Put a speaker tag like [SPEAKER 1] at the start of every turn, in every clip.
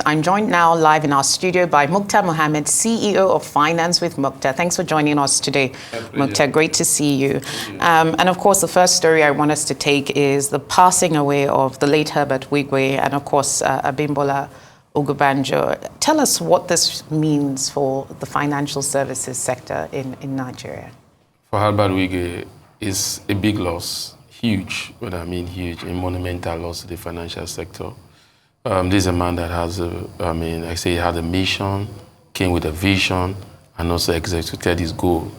[SPEAKER 1] I'm joined now live in our studio by Mukhtar Mohammed, CEO of Finance with Mukhtar. Thanks for joining us today, Mukhtar. Great to see you. And of course, the first story I want us to take is the passing away of the late Herbert Wigwe and of course, Abimbola Ogunbanjo. Tell us what this means for the financial services sector in Nigeria.
[SPEAKER 2] For Herbert Wigwe, it's a big loss, huge, what I mean huge, a monumental loss to the financial sector. This is a man that has, he had a mission, came with a vision, and also executed his goal.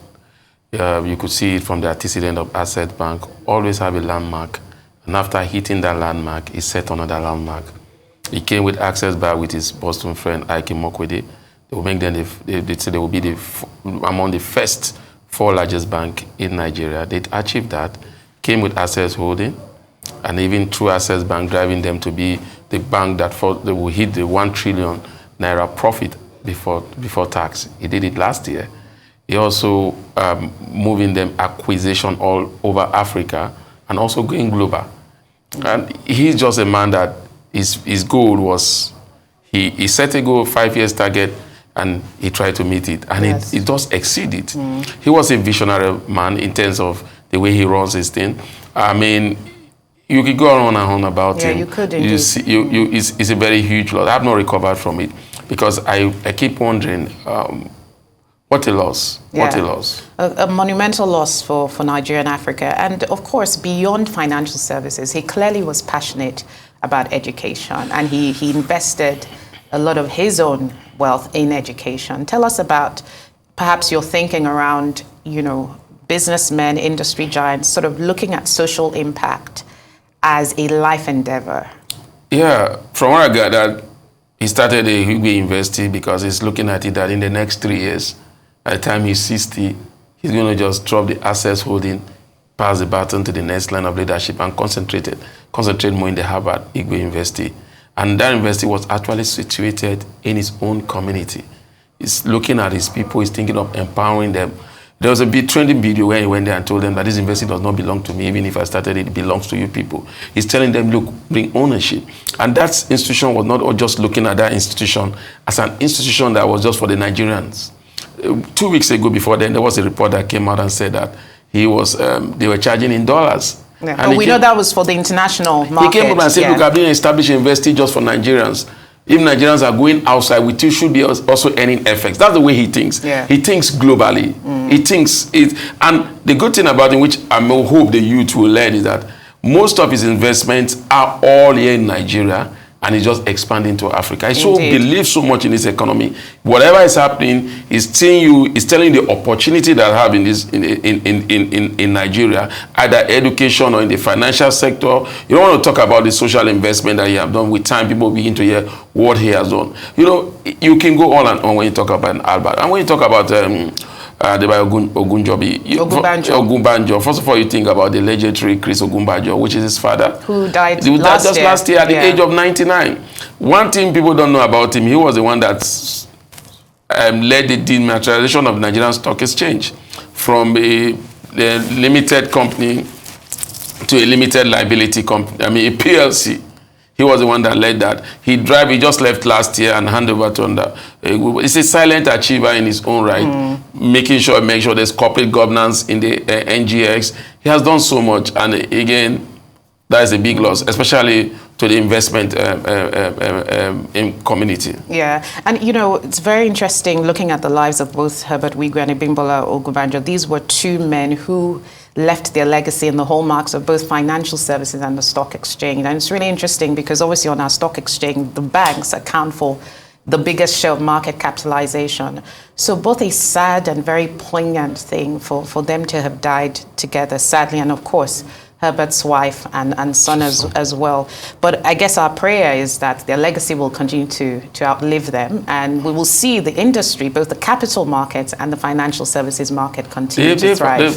[SPEAKER 2] You could see it from the antecedent of Access Bank, always have a landmark, and after hitting that landmark, he set another landmark. He came with Access Bank with his Boston friend, Ike Mokwede. They will make them, they say they will be among the first 4 largest banks in Nigeria. They achieved that, came with Access Holding, and even through Access Bank, driving them to be the bank that they will hit the 1 trillion naira profit before tax. He did it last year. He also moving them acquisition all over Africa and also going global. And he's just a man that his goal was, he set a goal, 5 years target, and he tried to meet it. And yes, it does exceed it. He was a visionary man in terms of the way he runs his thing. I mean, you could go on and on about him.
[SPEAKER 1] Yeah, you could indeed.
[SPEAKER 2] It's a very huge loss. I have not recovered from it because I keep wondering, what a loss. Yeah. What a loss.
[SPEAKER 1] A monumental loss for Nigeria and Africa. And of course, beyond financial services, he clearly was passionate about education and he invested a lot of his own wealth in education. Tell us about perhaps your thinking around, businessmen, industry giants, sort of looking at social impact as a life endeavor.
[SPEAKER 2] Yeah, from what I gathered, he started a Wigwe University because he's looking at it that in the next 3 years, by the time he's 60, he's going to just drop the Access Holding, pass the baton to the next line of leadership and concentrate more in the Harvard Wigwe University. And that university was actually situated in his own community. He's looking at his people, he's thinking of empowering them. There was a big trending video where he went there and told them that this university does not belong to me, even if I started it, it belongs to you people. He's telling them, look, bring ownership. And that institution was not just looking at that institution as an institution that was just for the Nigerians. 2 weeks ago before then, there was a report that came out and said that they were charging in dollars.
[SPEAKER 1] Yeah. But we know that was for the international market.
[SPEAKER 2] He came up and said, look, I've been established a university just for Nigerians. If Nigerians are going outside, we too should be also earning FX. That's the way he thinks. Yeah. He thinks globally. He thinks it. And the good thing about him, which I hope the youth will learn, is that most of his investments are all here in Nigeria, and he's just expanding to Africa. He so believes so much in this economy. Whatever is happening, he's telling you the opportunity that I have in Nigeria, either education or in the financial sector. You don't want to talk about the social investment that he has done. With time, people begin to hear what he has done. You can go on and on when you talk about Albert. And when you talk about Ogunbanjo. First of all, you think about the legendary Chris Ogunbanjo, which is his father,
[SPEAKER 1] who died
[SPEAKER 2] last year at the age of 99. One thing people don't know about him, he was the one that led the dematerialization of Nigerian Stock Exchange from a limited company to a limited liability company. I mean, a PLC. He was the one that led that. He just left last year and handed over to under. He's a silent achiever in his own right, make sure there's corporate governance in the NGX. He has done so much, and again, that is a big loss, especially to the investment community.
[SPEAKER 1] Yeah, and it's very interesting looking at the lives of both Herbert Wigwe and Abimbola Ogunbanjo. These were 2 men who left their legacy in the hallmarks of both financial services and the stock exchange. And it's really interesting because obviously on our stock exchange, the banks account for the biggest share of market capitalization. So both a sad and very poignant thing for them to have died together, sadly, and of course, Herbert's wife and son as well. But I guess our prayer is that their legacy will continue to outlive them, and we will see the industry, both the capital markets and the financial services market, continue to thrive.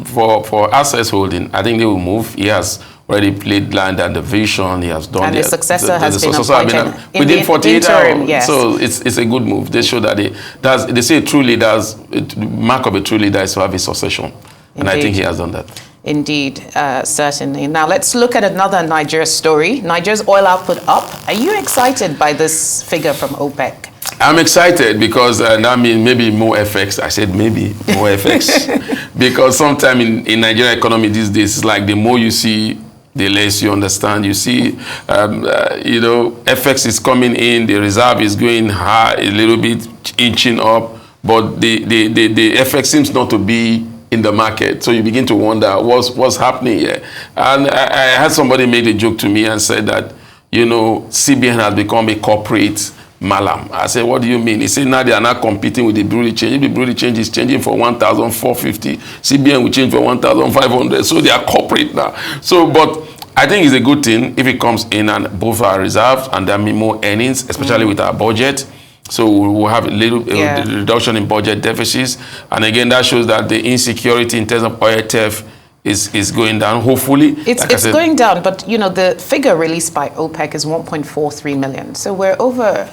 [SPEAKER 2] For Access Holding, I think they will move. He has already played land and the vision. He has done.
[SPEAKER 1] And the successor has been appointed
[SPEAKER 2] within 48 hours. Yes. So it's a good move. They show that they say true leaders, the mark of a true leader is to have a succession. Indeed. And I think he has done that.
[SPEAKER 1] Indeed, certainly. Now let's look at another Nigeria story. Nigeria's oil output up. Are you excited by this figure from OPEC?
[SPEAKER 2] I'm excited because that means maybe more FX. I said maybe more FX. Because sometimes in Nigerian economy these days, it's like the more you see, the less you understand. You see, FX is coming in, the reserve is going high, a little bit inching up, but the FX seems not to be in the market. So you begin to wonder what's happening here. And I had somebody make a joke to me and said that, CBN has become a corporate malam. I said, what do you mean? He said, now they are not competing with the Bureau de Change. If the Bureau de Change is changing for 1,450, CBN will change for 1,500. So they are corporate now. So, but I think it's a good thing if it comes in and both are reserved and there may be more earnings, especially with our budget. So we will have a little reduction in budget deficits. And again, that shows that the insecurity in terms of oil theft is going down, hopefully.
[SPEAKER 1] It's going down, but the figure released by OPEC is 1.43 million. So we're over,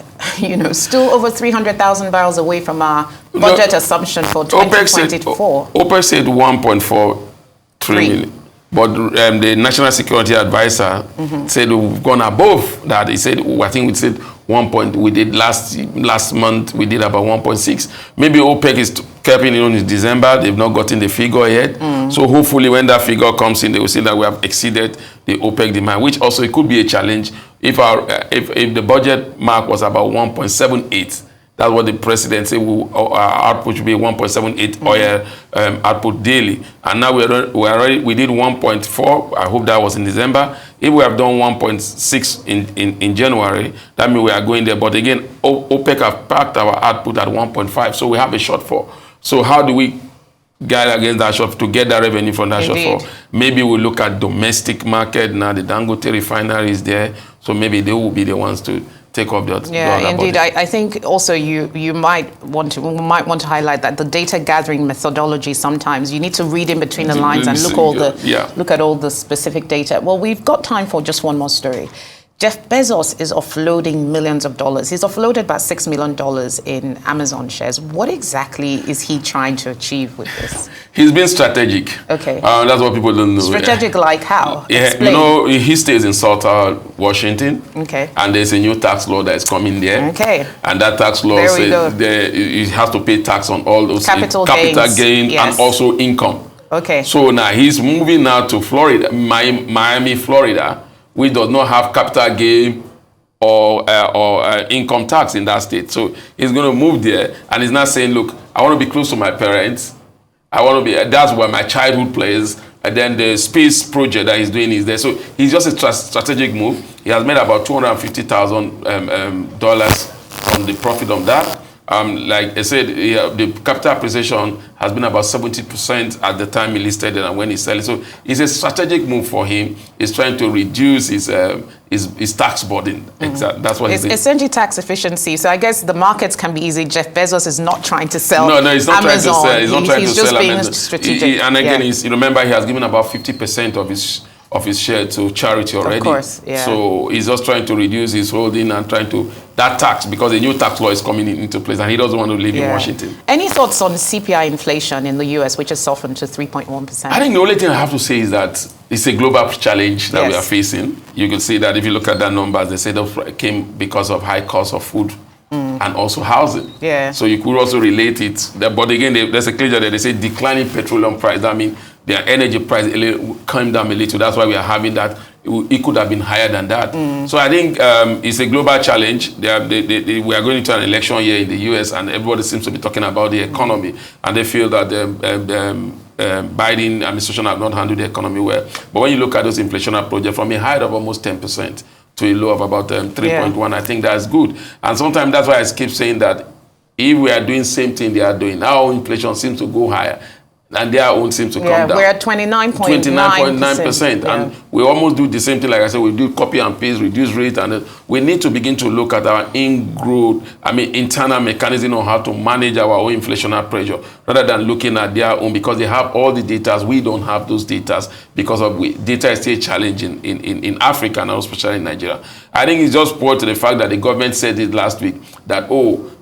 [SPEAKER 1] still over 300,000 barrels away from our budget assumption for 2024.
[SPEAKER 2] OPEC said 1.43 million. But the National Security Advisor said we've gone above that. He said, I think we said we did last month, we did about 1.6. Maybe OPEC is keeping it on in December. They've not gotten the figure yet. So hopefully when that figure comes in, they will see that we have exceeded the OPEC demand, which also it could be a challenge. If the budget mark was about 1.78, that's what the president said. Our output should be 1.78 oil output daily, and now we did 1.4. I hope that was in December. If we have done 1.6 in January, that means we are going there. But again, OPEC have packed our output at 1.5, so we have a shortfall. So how do we guide against that shortfall to get that revenue from that shortfall? Maybe we look at domestic market now. The Dangote refinery is there, so maybe they will be the ones to take off the
[SPEAKER 1] indeed. I think also we might want to highlight that the data gathering methodology, sometimes you need to read in between the lines and look at all the specific data. Well, we've got time for just one more story. Jeff Bezos is offloading millions of dollars. He's offloaded about $6 million in Amazon shares. What exactly is he trying to achieve with this?
[SPEAKER 2] He's been strategic.
[SPEAKER 1] Okay.
[SPEAKER 2] That's what people don't know.
[SPEAKER 1] Strategic like how?
[SPEAKER 2] Yeah, he stays in Salter, Washington. Okay. And there's a new tax law that is coming there. Okay. And that tax law says he has to pay tax on all those capital gain and also income. Okay. So now he's moving now to Florida, Miami, Florida, which does not have capital gain or income tax in that state. So he's going to move there, and he's not saying, look, I want to be close to my parents. That's where my childhood plays. And then the space project that he's doing is there. So he's just a strategic move. He has made about $250,000 dollars on the profit of that. Like I said, the capital appreciation has been about 70% at the time he listed it and when he's selling. So it's a strategic move for him. He's trying to reduce his tax burden. That's what
[SPEAKER 1] it's essentially tax efficiency. So I guess the markets can be easy. Jeff Bezos is not trying to sell.
[SPEAKER 2] No, he's not
[SPEAKER 1] Amazon.
[SPEAKER 2] Trying to sell. He's not trying to sell
[SPEAKER 1] Amazon.
[SPEAKER 2] He's just being strategic. And again, you remember he has given about 50% of his share to charity already. Of course, yeah. So he's just trying to reduce his holding and trying to that tax, because a new tax law is coming into place and he doesn't want to live in Washington. Any
[SPEAKER 1] thoughts on CPI inflation in the US, which has softened to 3.1%?
[SPEAKER 2] I think the only thing I have to say is that it's a global challenge that we are facing. You can see that if you look at that numbers, they say that came because of high cost of food and also housing. Yeah. So you could also relate it. But again, there's a clear that they say declining petroleum price. That means their energy price came down a little. That's why we are having that. It could have been higher than that. So I think it's a global challenge. We are going into an election year in the US, and everybody seems to be talking about the economy, and they feel that the Biden administration have not handled the economy well. But when you look at those inflationary projects, from a high of almost 10% to a low of about 3.1, I think that's good. And sometimes that's why I keep saying that if we are doing the same thing they are doing, our inflation seems to go higher. And their own seems to come down.
[SPEAKER 1] We're at 29.9%.
[SPEAKER 2] And we almost do the same thing. Like I said, we do copy and paste, reduce rate. And we need to begin to look at our internal mechanism on how to manage our own inflationary pressure, rather than looking at their own, because they have all the data. We don't have those data because data is still challenging in Africa, and especially in Nigeria. I think it's just pointed to the fact that the government said it last week that,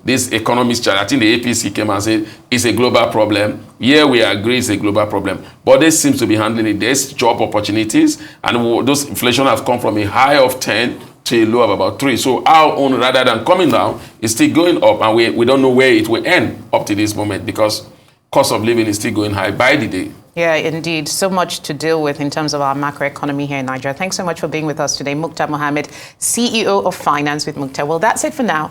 [SPEAKER 2] this economist challenge. I think the APC came and said it's a global problem. Yeah, we agree it's a global problem, but they seem to be handling it. There's job opportunities, and those inflation has come from a high of 10 to a low of about 3. So our own, rather than coming down, is still going up, and we don't know where it will end up to this moment, because cost of living is still going high by the day.
[SPEAKER 1] Yeah, indeed. So much to deal with in terms of our macroeconomy here in Nigeria. Thanks so much for being with us today. Mukhtar Mohammed, CEO of Finance with Mukhtar. Well, that's it for now.